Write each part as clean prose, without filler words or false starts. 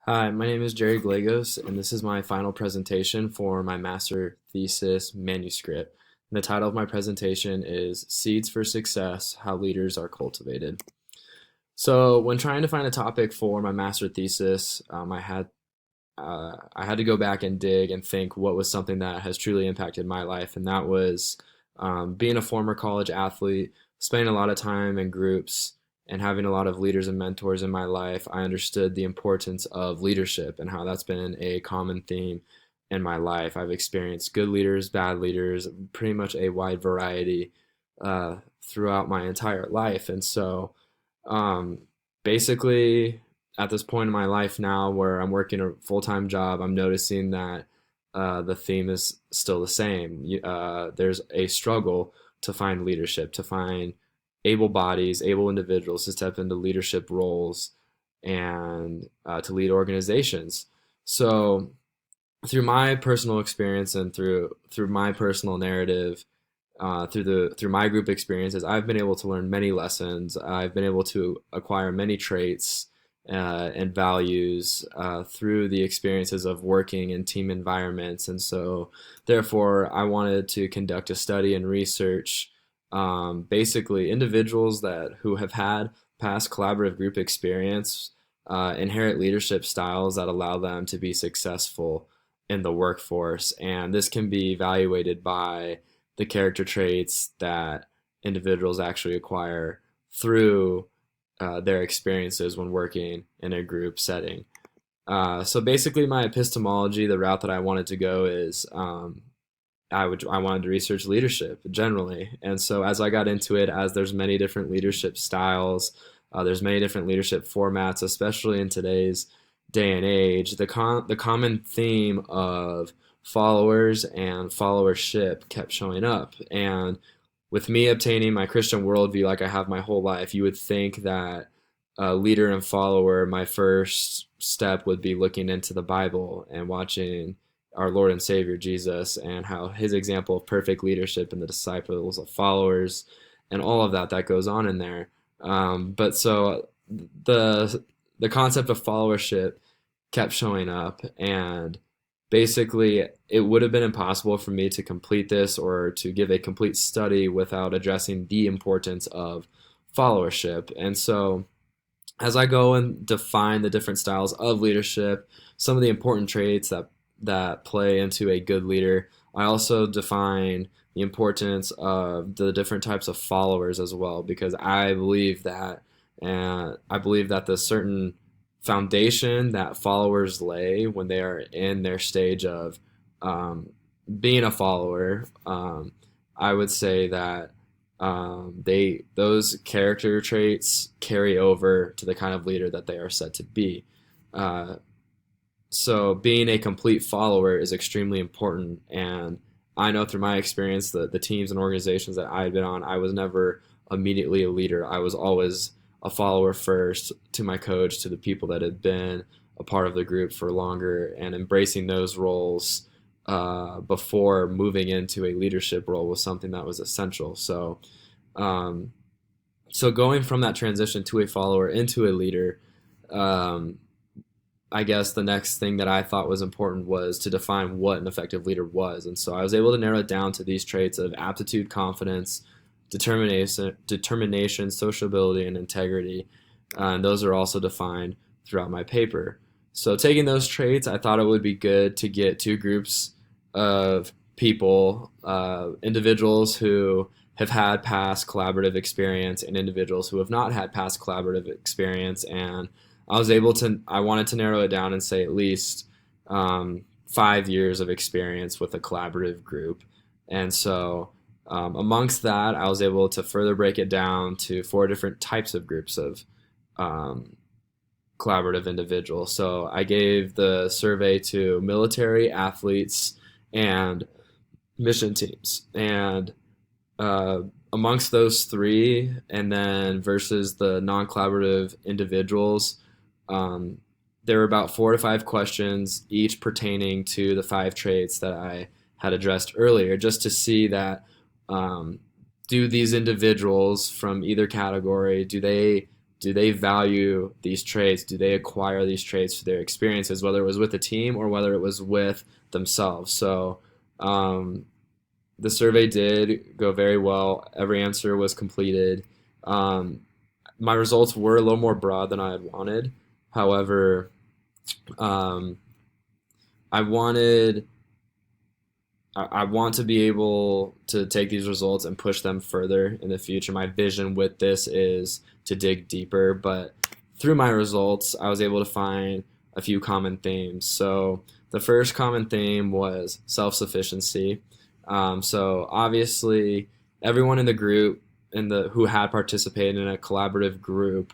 Hi, my name is Jerry Glagos, and this is my final presentation for my master thesis manuscript. And the title of my presentation is Seeds for Success: How Leaders Are Cultivated. So, when trying to find a topic for my master thesis, I had to go back and dig and think what was something that has truly impacted my life, and that was being a former college athlete, spending a lot of time in groups, and having a lot of leaders and mentors in my life. I understood the importance of leadership and how that's been a common theme in my life. I've experienced good leaders, bad leaders, pretty much a wide variety throughout my entire life, and so um, basically, at this point in my life now where I'm working a full-time job, I'm noticing that the theme is still the same. There's a struggle to find leadership, to find able bodies, able individuals to step into leadership roles and to lead organizations. So, through my personal experience and through my personal narrative, through my group experiences, I've been able to learn many lessons. I've been able to acquire many traits and values through the experiences of working in team environments. And so, therefore, I wanted to conduct a study and research basically individuals that who have had past collaborative group experience inherit leadership styles that allow them to be successful in the workforce. And this can be evaluated by the character traits that individuals actually acquire through their experiences when working in a group setting. So basically, my epistemology, the route that I wanted to go is I wanted to research leadership generally, and so as I got into it, as there's many different leadership styles, there's many different leadership formats, especially in today's day and age. The common theme of followers and followership kept showing up, and with me obtaining my Christian worldview like I have my whole life, you would think that leader and follower, my first step would be looking into the Bible and watching our Lord and Savior Jesus and how his example of perfect leadership and the disciples of followers and all of that goes on in there. But so the concept of followership kept showing up, and basically it would have been impossible for me to complete this or to give a complete study without addressing the importance of followership. And so as I go and define the different styles of leadership, some of the important traits that play into a good leader, I also define the importance of the different types of followers as well, because I believe that the certain foundation that followers lay when they are in their stage of um, being a follower, I would say that they those character traits carry over to the kind of leader that they are said to be. Uh, so being a complete follower is extremely important, and I know through my experience that the teams and organizations that I've been on, I was never immediately a leader. I was always a follower first to my coach, to the people that had been a part of the group for longer, and embracing those roles before moving into a leadership role was something that was essential. Um, so going from that transition to a follower into a leader, um, I guess the next thing that I thought was important was to define what an effective leader was. And so I was able to narrow it down to these traits of aptitude, confidence, determination, sociability, and integrity. And those are also defined throughout my paper. So taking those traits, I thought it would be good to get two groups of people, individuals who have had past collaborative experience and individuals who have not had past collaborative experience. And I wanted to narrow it down and say at least 5 years of experience with a collaborative group. And so amongst that, I was able to further break it down to four different types of groups of um, collaborative individuals. So I gave the survey to military, athletes, and mission teams. And uh, amongst those three, and then versus the non collaborative individuals, um, there were about 4 to 5 questions, each pertaining to the five traits that I had addressed earlier, just to see that um, do these individuals from either category, do they do they value these traits? Do they acquire these traits through their experiences, whether it was with the team or whether it was with themselves? So um, the survey did go very well. Every answer was completed. Um, my results were a little more broad than I had wanted. However, um, I wanted I want to be able to take these results and push them further in the future. My vision with this is to dig deeper, but through my results, I was able to find a few common themes. So the first common theme was self-sufficiency. So obviously, everyone in the group who had participated in a collaborative group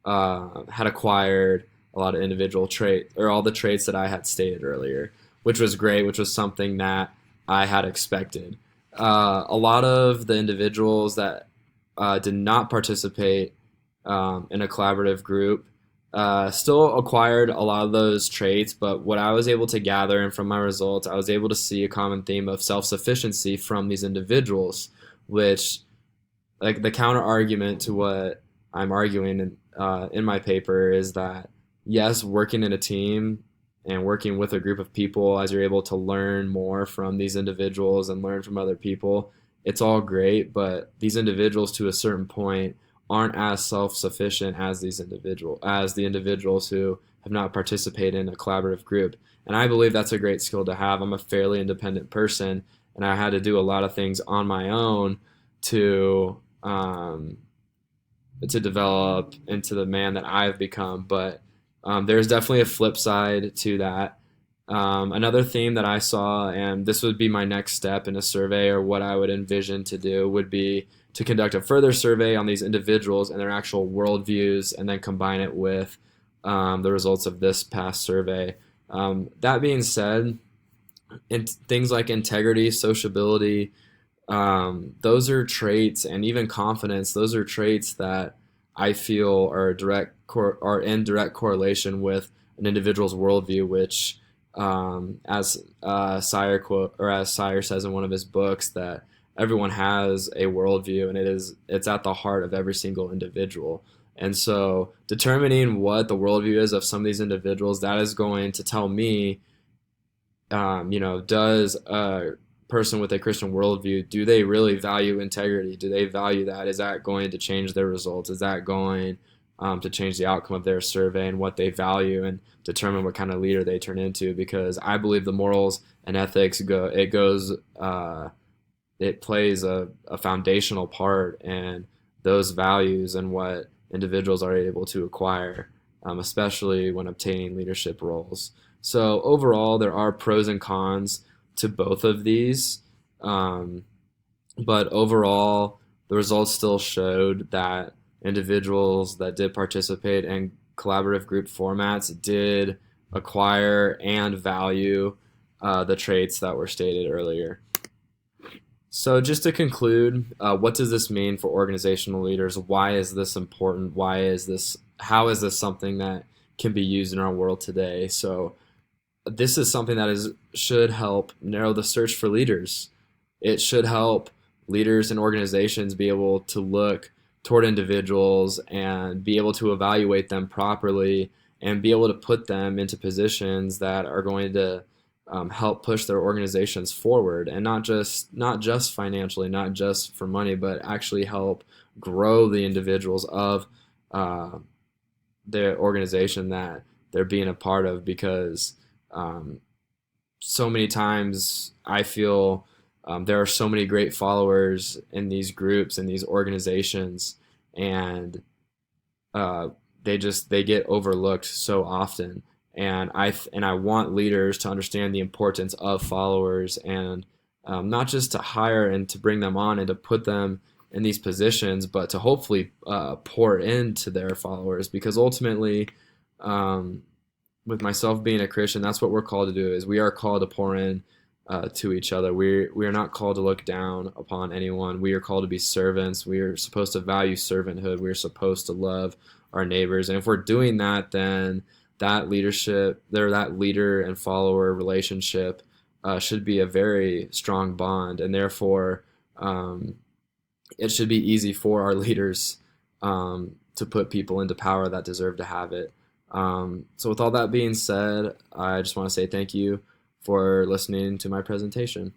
had acquired a lot of individual trait or all the traits that I had stated earlier, which was great, which was something that I had expected. A lot of the individuals that did not participate in a collaborative group still acquired a lot of those traits, but what I was able to gather and from my results, I was able to see a common theme of self-sufficiency from these individuals, which, like, the counter argument to what I'm arguing in my paper is that yes, working in a team and working with a group of people as you're able to learn more from these individuals and learn from other people, it's all great, but these individuals to a certain point aren't as self-sufficient as the individuals who have not participated in a collaborative group. And I believe that's a great skill to have. I'm a fairly independent person, and I had to do a lot of things on my own to develop into the man that I've become. But there's definitely a flip side to that. Another theme that I saw, and this would be my next step in a survey, or what I would envision to do, would be to conduct a further survey on these individuals and their actual worldviews, and then combine it with the results of this past survey. That being said, things like integrity, sociability, those are traits, and even confidence. Those are traits that I feel are in direct correlation with an individual's worldview, which, as Sire says in one of his books, that everyone has a worldview, and it's at the heart of every single individual. And so, determining what the worldview is of some of these individuals, that is going to tell me, does a person with a Christian worldview, do they really value integrity? Do they value that? Is that going to change their results? Is that going to change the outcome of their survey and what they value, and determine what kind of leader they turn into? Because I believe the morals and ethics it plays a foundational part in those values and what individuals are able to acquire, especially when obtaining leadership roles. So overall, there are pros and cons to both of these, but overall, the results still showed that individuals that did participate in collaborative group formats did acquire and value the traits that were stated earlier. So just to conclude, what does this mean for organizational leaders? Why is this important? How is this something that can be used in our world today? So this is something that should help narrow the search for leaders. It should help leaders and organizations be able to look toward individuals and be able to evaluate them properly and be able to put them into positions that are going to help push their organizations forward, and not just financially, not just for money, but actually help grow the individuals of their organization that they're being a part of. Because so many times I feel there are so many great followers in these groups and these organizations, and they get overlooked so often. And I want leaders to understand the importance of followers, and not just to hire and to bring them on and to put them in these positions, but to hopefully pour into their followers. Because ultimately, with myself being a Christian, that's what we're called to do. Is we are called to pour in to each other. We are not called to look down upon anyone. We are called to be servants. We are supposed to value servanthood. We are supposed to love our neighbors. And if we're doing that, then that leader and follower relationship should be a very strong bond, and therefore it should be easy for our leaders to put people into power that deserve to have it. So with all that being said, I just want to say thank you for listening to my presentation.